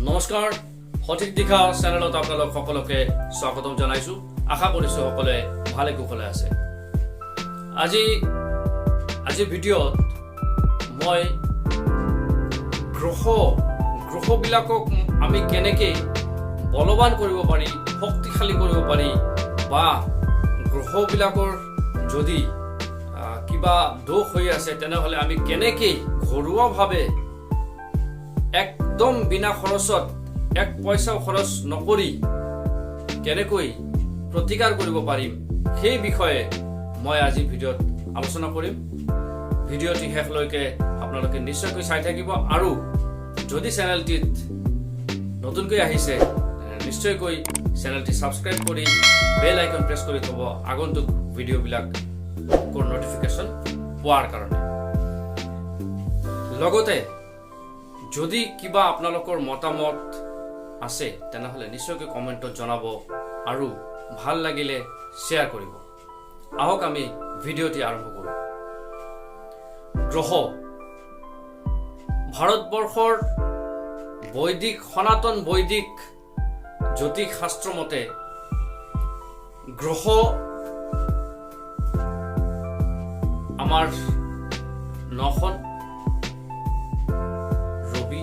নমস্কাৰ সঠিক দিশা চেনেলত আপোনালোক সকলোকে স্বাগতম জনাইছো আশা কৰিছো সকলোৱে ভালে কুশলে আছে আজি ভিডিঅ'ত মই গ্ৰহ বিলাকক আমি কেনেকৈ বলৱান কৰিব পাৰি শক্তিশালী কৰিব পাৰি বা গ্ৰহ বিলাকৰ যদি কিবা দোষ হৈ আছে তেনেহলে আমি কেনেকৈ ঘৰুৱাভাৱে একদম বিনা খৰচত এক পইচাও খৰচ নকৰি কেনেকৈ প্ৰতিকাৰ কৰিব পাৰিম সেই বিষয়ে মই আজি ভিডিঅ'ত আলোচনা কৰিম ভিডিঅ'টি শেষলৈকে আপোনালোকে নিশ্চয়কৈ চাই থাকিব আৰু যদি চেনেলটিত নতুনকৈ আহিছে নিশ্চয়কৈ চেনেলটি সাবস্ক্ৰাইব কৰি বেল আইকন প্ৰেছ কৰি থব আগন্তুক ভিডিঅ'বিলাক নটিফিকেশ্যন পোৱাৰ কাৰণে লগতে যদি কিবা আপোনালোকৰ মতামত আছে তেনেহলে নিশ্চয়কৈ কমেন্টত জনাব আৰু ভাল লাগিলে শেয়াৰ কৰিব আহক আমি ভিডিঅ'টি আৰম্ভ কৰো গ্ৰহ ভাৰতবৰ্ষৰ সনাতন বৈদিক জ্যোতিষ শাস্ত্ৰ মতে গ্ৰহ আমাৰ নখন ৰবি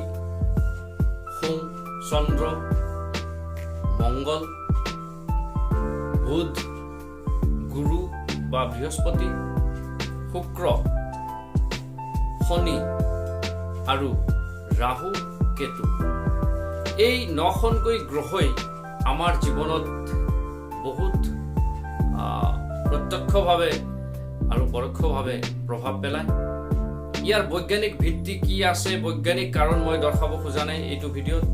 সোম চন্দ্ৰ মংগল বুধ গুৰু বা বৃহস্পতি শুক্ৰ শনি আৰু ৰাহু কেতু এই নখনকৈ গ্ৰহই আমাৰ জীৱনত বহুত প্ৰত্যক্ষভাৱে আৰু পৰোক্ষভাৱে প্ৰভাৱ পেলায় ইয়াৰ বৈজ্ঞানিক ভিত্তি কি আছে বৈজ্ঞানিক কাৰণ মই দৰ্শাব খোজা নাই এইটো ভিডিঅ'ত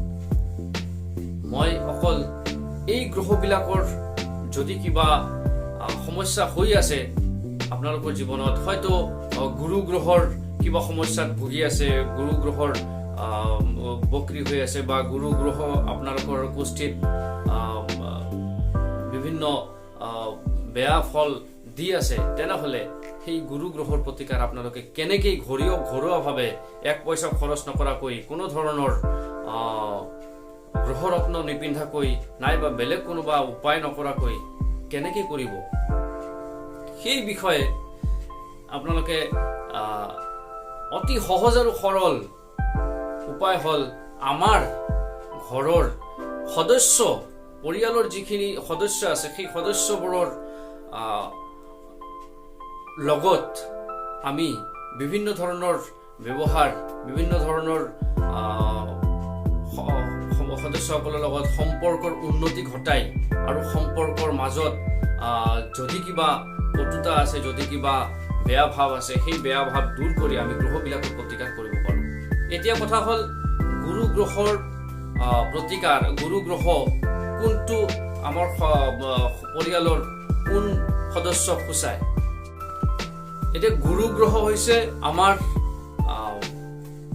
মই অকল এই গ্ৰহবিলাকৰ যদি কিবা সমস্যা হৈ আছে আপোনালোকৰ জীৱনত হয়তো গুৰু গ্ৰহৰ কিবা সমস্যাত ভুগি আছে গুৰু গ্ৰহৰ বক্ৰী হৈ আছে বা গুৰু গ্ৰহ আপোনালোকৰ কুষ্ঠিত বিভিন্ন বেয়া ফল দি আছে তেনেহলে সেই গুৰু গ্ৰহৰ প্ৰতিকাৰ আপোনালোকে কেনেকৈ ঘৰুৱাভাৱে এক পইচা খৰচ নকৰাকৈ কোনো ধৰণৰ গ্ৰহৰত্ন নিপিন্ধাকৈ নাইবা বেলেগ কোনোবা উপায় নকৰাকৈ কেনেকৈ কৰিব সেই বিষয়ে আপোনালোকে অতি সহজ আৰু সৰল উপায় হল আমাৰ ঘৰৰ সদস্য পৰিয়ালৰ যিখিনি সদস্য আছে সেই সদস্যবোৰৰ লগত আমি বিভিন্ন ধৰণৰ ব্যৱহাৰ বিভিন্ন ধৰণৰ সদস্যসকলৰ লগত সম্পৰ্কৰ উন্নতি ঘটাই আৰু সম্পৰ্কৰ মাজত যদি কিবা কটুতা আছে যদি কিবা বেয়া ভাৱ আছে সেই বেয়া ভাৱ দূৰ কৰি আমি গ্ৰহবিলাকক প্ৰতিকাৰ কৰিব পাৰোঁ এতিয়া কথা হ'ল গুৰু গ্ৰহৰ প্ৰতিকাৰ গুৰু গ্ৰহ কোনটো আমাৰ পৰিয়ালৰ কোন সদস্যক সূচায় এতিয়া গুৰু গ্ৰহ হৈছে আমাৰ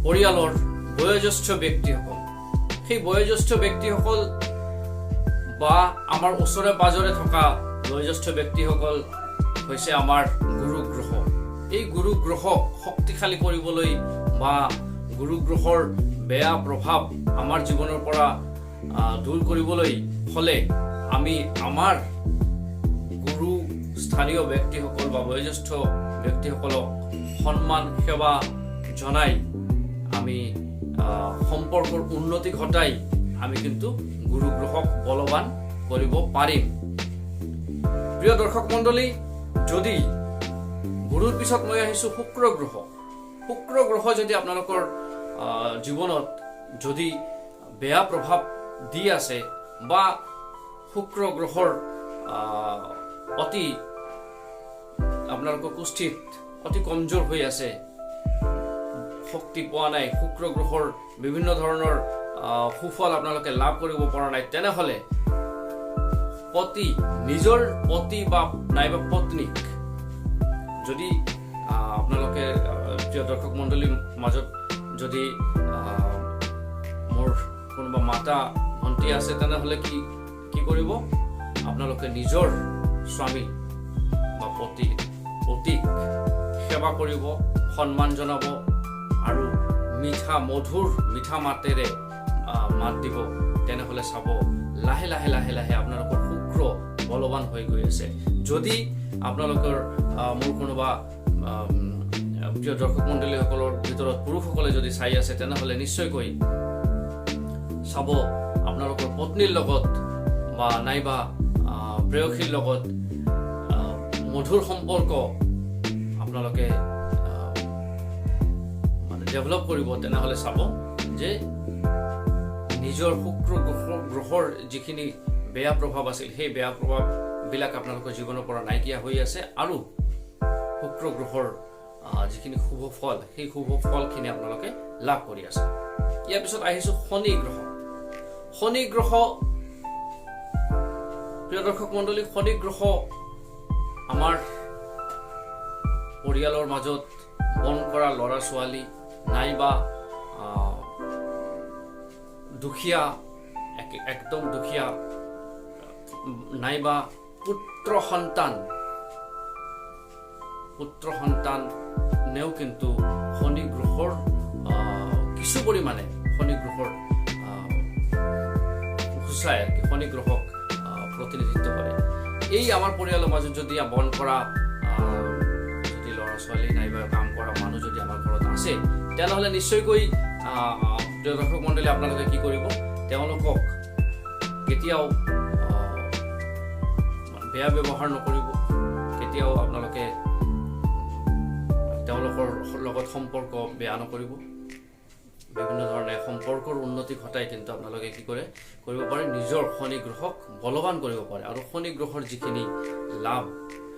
পৰিয়ালৰ বয়োজ্যেষ্ঠ ব্যক্তিসকল সেই বয়োজ্যেষ্ঠ ব্যক্তিসকল বা আমাৰ ওচৰে পাজৰে থকা বয়োজ্যেষ্ঠ ব্যক্তিসকল হৈছে আমাৰ গুৰু গ্ৰহ এই গুৰু গ্ৰহক শক্তিশালী কৰিবলৈ বা গুৰু গ্ৰহৰ বেয়া প্ৰভাৱ আমাৰ জীৱনৰ পৰা দূৰ কৰিবলৈ হলে আমি আমাৰ গুৰু স্থানীয় ব্যক্তিসকল বা বয়োজ্যেষ্ঠ ব্যক্তিসকলক সন্মান সেৱা জনাই আমি সম্পৰ্কৰ উন্নতি ঘটাই আমি কিন্তু গুৰু গ্ৰহক বলৱান কৰিব পাৰিম প্ৰিয় দৰ্শক মণ্ডলী যদি গুৰুৰ পিছত মই আহিছো শুক্ৰ গ্ৰহ যদি আপোনালোকৰ জীৱনত যদি বেয়া প্ৰভাৱ দি আছে বা শুক্ৰ গ্ৰহৰ অতি আপোনালোকৰ কুষ্ঠিত অতি কমজোৰ হৈ আছে শক্তি পোৱা নাই শুক্ৰ গ্ৰহৰ বিভিন্ন ধৰণৰ সুফল আপোনালোকে লাভ কৰিব পৰা নাই তেনেহলে নিজৰ পতি বা নাইবা পত্নীক যদি আপোনালোকে প্ৰিয় দৰ্শক মণ্ডলীৰ মাজত যদি মোৰ কোনোবা মাতা ভণ্টি আছে তেনেহলে কি কৰিব আপোনালোকে নিজৰ স্বামী বা পতিক সেৱা কৰিব সন্মান জনাব আৰু মিঠা মাতেৰে মাত দিব, তেনেহ'লে চাব লাহে লাহে লাহে লাহে আপোনালোকৰ শুক্ৰ বলৱান হৈ গৈ আছে। যদি আপোনালোকৰ মোৰ কোনোবা প্ৰিয় দৰ্শক মণ্ডলীসকলৰ ভিতৰত পুৰুষসকলে যদি চাই আছে, তেনেহ'লে নিশ্চয়কৈ চাব আপোনালোকৰ পত্নীৰ লগত বা নাইবা প্ৰেয়সীৰ লগত মধুৰ সম্পৰ্ক আপোনালোকে মানে ডেভেলপ কৰিব। তেনেহ'লে চাব যে নিজৰ শুক্ৰ গ্ৰহৰ যিখিনি বেয়া প্ৰভাৱ আছিল, সেই বেয়া প্ৰভাৱবিলাক আপোনালোকৰ জীৱনৰ পৰা নাইকিয়া হৈ আছে, আৰু শুক্ৰ গ্ৰহৰ যিখিনি শুভ ফল, সেই শুভ ফলখিনি আপোনালোকে লাভ কৰি আছে। ইয়াৰ পিছত আহিছো শনি গ্ৰহ। শনি গ্ৰহ, প্ৰিয় দৰ্শক মণ্ডলী, শনি গ্ৰহ আমাৰ পৰিয়ালৰ মাজত বন কৰা ল'ৰা ছোৱালী নাইবা দুখীয়া, একদম দুখীয়া নাইবা পুত্ৰ সন্তানেও কিন্তু শনি গ্ৰহৰ কিছু পৰিমাণে শনি গ্ৰহৰ সূচায় আৰু কি, শনি গ্ৰহক প্ৰতিনিধিত্ব কৰে। এই আমাৰ পৰিয়ালৰ মাজত যদি বন কৰা যদি ল'ৰা ছোৱালী নাইবা কাম কৰা মানুহ যদি আমাৰ ঘৰত আছে, তেনেহ'লে নিশ্চয়কৈ প্ৰিয় দৰ্শক মণ্ডলী আপোনালোকে কি কৰিব, তেওঁলোকক কেতিয়াও বেয়া ব্যৱহাৰ নকৰিব, কেতিয়াও আপোনালোকে তেওঁলোকৰ লগত সম্পৰ্ক বেয়া নকৰিব। বিভিন্ন ধৰণে সম্পৰ্কৰ উন্নতি ঘটাই কিন্তু আপোনালোকে কি কৰিব পাৰে, নিজৰ শনি গ্ৰহক বলৱান কৰিব পাৰে, আৰু শনি গ্ৰহৰ যিখিনি লাভ,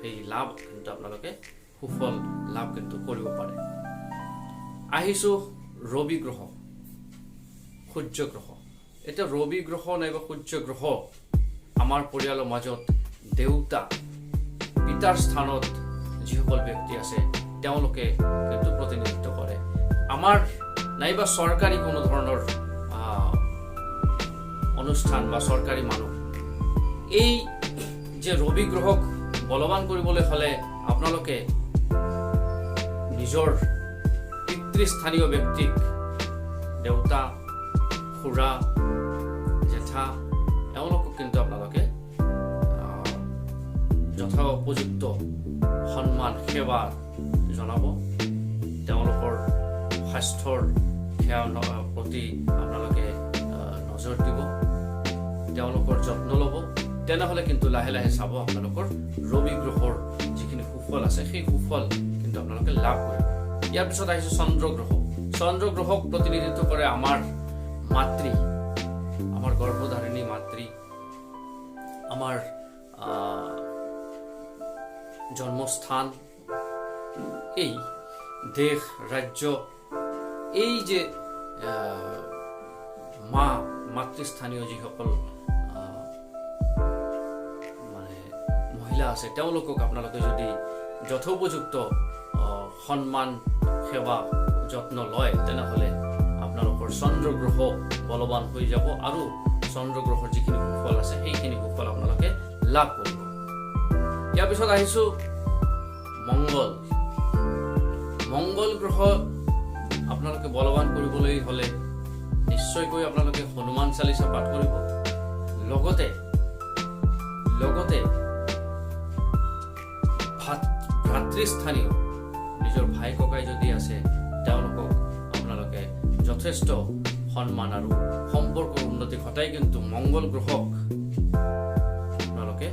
সেই লাভ কিন্তু আপোনালোকে সুফল লাভ কিন্তু কৰিব পাৰে। আহিছো ৰবি গ্ৰহ, সূৰ্য গ্ৰহ। এতিয়া ৰবি গ্ৰহ নাইবা সূৰ্য গ্ৰহ আমাৰ পৰিয়ালৰ মাজত দেউতা, পিতাৰ স্থানত যিসকল ব্যক্তি আছে তেওঁলোকে কিন্তু প্ৰতিনিধিত্ব কৰে। আমাৰ নাইবা চৰকাৰী কোনো ধৰণৰ অনুষ্ঠান বা চৰকাৰী মানুহ, এই যে ৰবি গ্ৰহক বলৱান কৰিবলৈ হ'লে আপোনালোকে নিজৰ পিতৃস্থানীয় ব্যক্তিক, দেউতা, খুৰা, জেঠা, এওঁলোকক কিন্তু আপোনালোকে যথোপযুক্ত সন্মান সেৱা জনাব। তেওঁলোকৰ স্বাস্থ্যৰ প্ৰতি আপোনালোকে নজৰ দিব, তেওঁলোকৰ যত্ন ল'ব। তেনেহ'লে কিন্তু লাহে লাহে চাব আপোনালোকৰ ৰবি গ্ৰহৰ যিখিনি সুফল আছে, সেই সুফল কিন্তু আপোনালোকে লাভ কৰিব। ইয়াৰ পিছত আহিছো চন্দ্ৰ গ্ৰহ। চন্দ্ৰ গ্ৰহক প্ৰতিনিধিত্ব কৰে আমাৰ মাতৃ, আমাৰ গৰ্ভধাৰিণী মাতৃ, আমাৰ জন্মস্থান, এই দেশ, ৰাজ্য, এই যে মাতৃস্থানীয় যিসকল মানে মহিলা আছে, তেওঁলোকক আপোনালোকে যদি যথোপযুক্ত সন্মান, সেৱা, যত্ন লয়, তেনেহ'লে আপোনালোকৰ চন্দ্ৰ গ্ৰহ বলৱান হৈ যাব, আৰু চন্দ্ৰ গ্ৰহৰ যিখিনি সুফল আছে সেইখিনি সুফল আপোনালোকে লাভ কৰিব। ইয়াৰ পিছত আহিছো মংগল। মংগল গ্ৰহ আপোনালোকে বলৱান কৰিবলৈ হ'লে নিশ্চয়কৈ আপোনালোকে হনুমান চালিচা পাঠ কৰিব। লগতে ভাতৃস্থানীয় নিজৰ ভাই ককাই যদি আছে, তেওঁলোকক আপোনালোকে যথেষ্ট সন্মান আৰু সম্পৰ্কৰ উন্নতি ঘটাই কিন্তু মংগল গ্ৰহক আপোনালোকে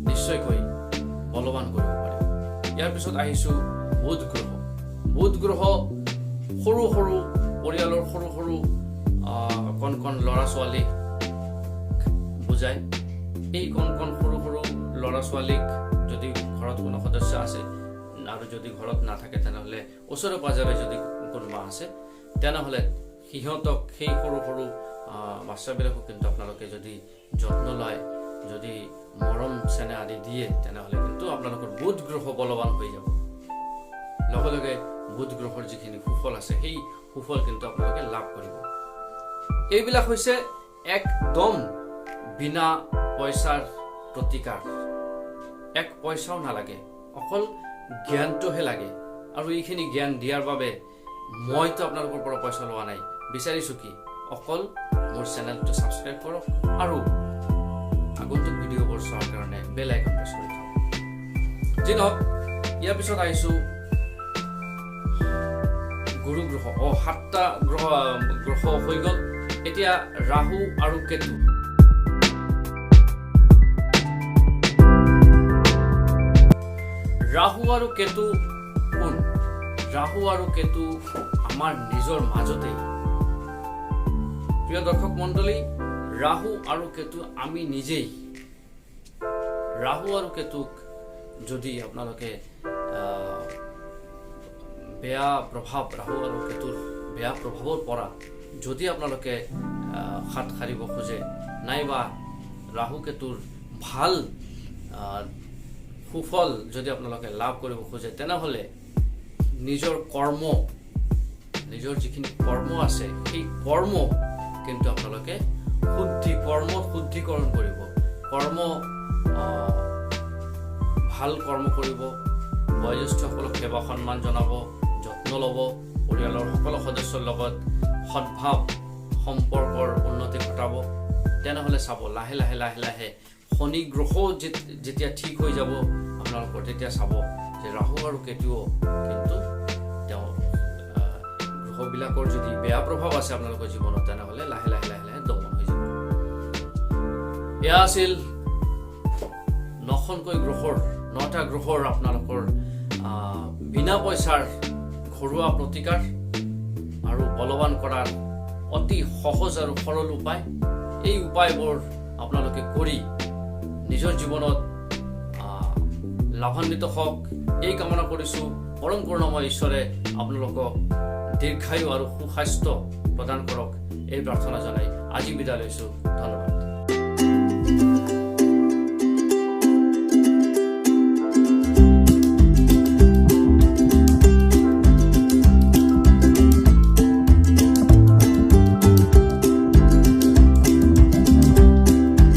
নিশ্চয়কৈ বলৱান কৰিব পাৰে। ইয়াৰ পিছত আহিছো বুধ গ্ৰহ। বুধ গ্ৰহ সৰু সৰু পৰিয়ালৰ সৰু সৰু কণ ল'ৰা ছোৱালীক বুজায়। এই কণ সৰু সৰু ল'ৰা ছোৱালীক যদি ঘৰত কোনো সদস্য আছে, আৰু যদি ঘৰত নাথাকে তেনেহ'লে ওচৰে পাজৰে যদি কোনোবা আছে, তেনেহ'লে সিহঁতক সেই সৰু সৰু বাচ্চাবিলাকক কিন্তু আপোনালোকে যদি যত্ন লয়, যদি মৰম চেনেহ আদি দিয়ে, তেনেহ'লে কিন্তু আপোনালোকৰ বুধ গ্ৰহ বলৱান হৈ যাব। লগে লগে বুধ গ্ৰহৰ যিখিনি সুফল আছে, সেই সুফল কিন্তু আপোনালোকে লাভ কৰিব। এইবিলাক হৈছে একদম বিনা পইচাৰ প্ৰতিকাৰ। এক পইচাও নালাগে, অকল জ্ঞানটোহে লাগে। আৰু এইখিনি জ্ঞান দিয়াৰ বাবে মইতো আপোনালোকৰ পৰা পইচা লোৱা নাই, বিচাৰিছোঁ কি অকল মোৰ চেনেলটো ছাবস্ক্ৰাইব কৰক আৰু আগন্তুক ভিডিঅ'বোৰ চোৱাৰ কাৰণে বেল আইকন প্ৰেছ কৰি থওক। যি নহওক, ইয়াৰ পিছত আহিছোঁ গুৰু গ্ৰহ। 7টা গ্ৰহ হৈ গ'ল। এতিয়া ৰাহু আৰু কেতু। ৰাহু আৰু কেতু কোন? ৰাহু আৰু কেতু আমাৰ নিজৰ মাজতেই। প্ৰিয় দৰ্শক মণ্ডলী, ৰাহু আৰু কেতু আমি নিজেই। ৰাহু আৰু কেতুক যদি আপোনালোকে বেয়া প্ৰভাৱ, ৰাহু আৰু কেতুৰ বেয়া প্ৰভাৱৰ পৰা যদি আপোনালোকে হাত সাৰিব খোজে, নাইবা ৰাহু কেতুৰ ভাল সুফল যদি আপোনালোকে লাভ কৰিব খোজে, তেনেহ'লে নিজৰ যিখিনি কৰ্ম আছে সেই কৰ্ম কিন্তু আপোনালোকে শুদ্ধিকৰণ কৰিব। ভাল কৰ্ম কৰিব, বয়োজ্যেষ্ঠসকলক সেৱা সন্মান জনাব, যত্ন ল'ব, পৰিয়ালৰ সকলো সদস্যৰ লগত সদ্ভাৱ সম্পৰ্কৰ উন্নতি ঘটাব। তেনেহ'লে চাব লাহে লাহে শনি গ্ৰহ যেতিয়া ঠিক হৈ যাব আপোনালোকৰ, তেতিয়া চাব যে ৰাহু আৰু কেতুও কিন্তু তেওঁ গ্ৰহবিলাকৰ যদি বেয়া প্ৰভাৱ আছে আপোনালোকৰ জীৱনত, তেনেহ'লে লাহে লাহে দমন হৈ যাব। এয়া আছিল 9টা গ্ৰহৰ আপোনালোকৰ বিনা পইচাৰ ঘৰুৱা প্ৰতিকাৰ আৰু বলৱান কৰাৰ অতি সহজ আৰু সৰল উপায়। এই উপায়বোৰ আপোনালোকে কৰি নিজৰ জীৱনত লাভান্বিত হওক, এই কামনা কৰিছোঁ। পৰম কৰুণাময় ঈশ্বৰে আপোনালোকক দীৰ্ঘায়ু আৰু সুস্বাস্থ্য প্ৰদান কৰক, এই প্ৰাৰ্থনা জনাই আজি বিদায় লৈছোঁ। ধন্যবাদ।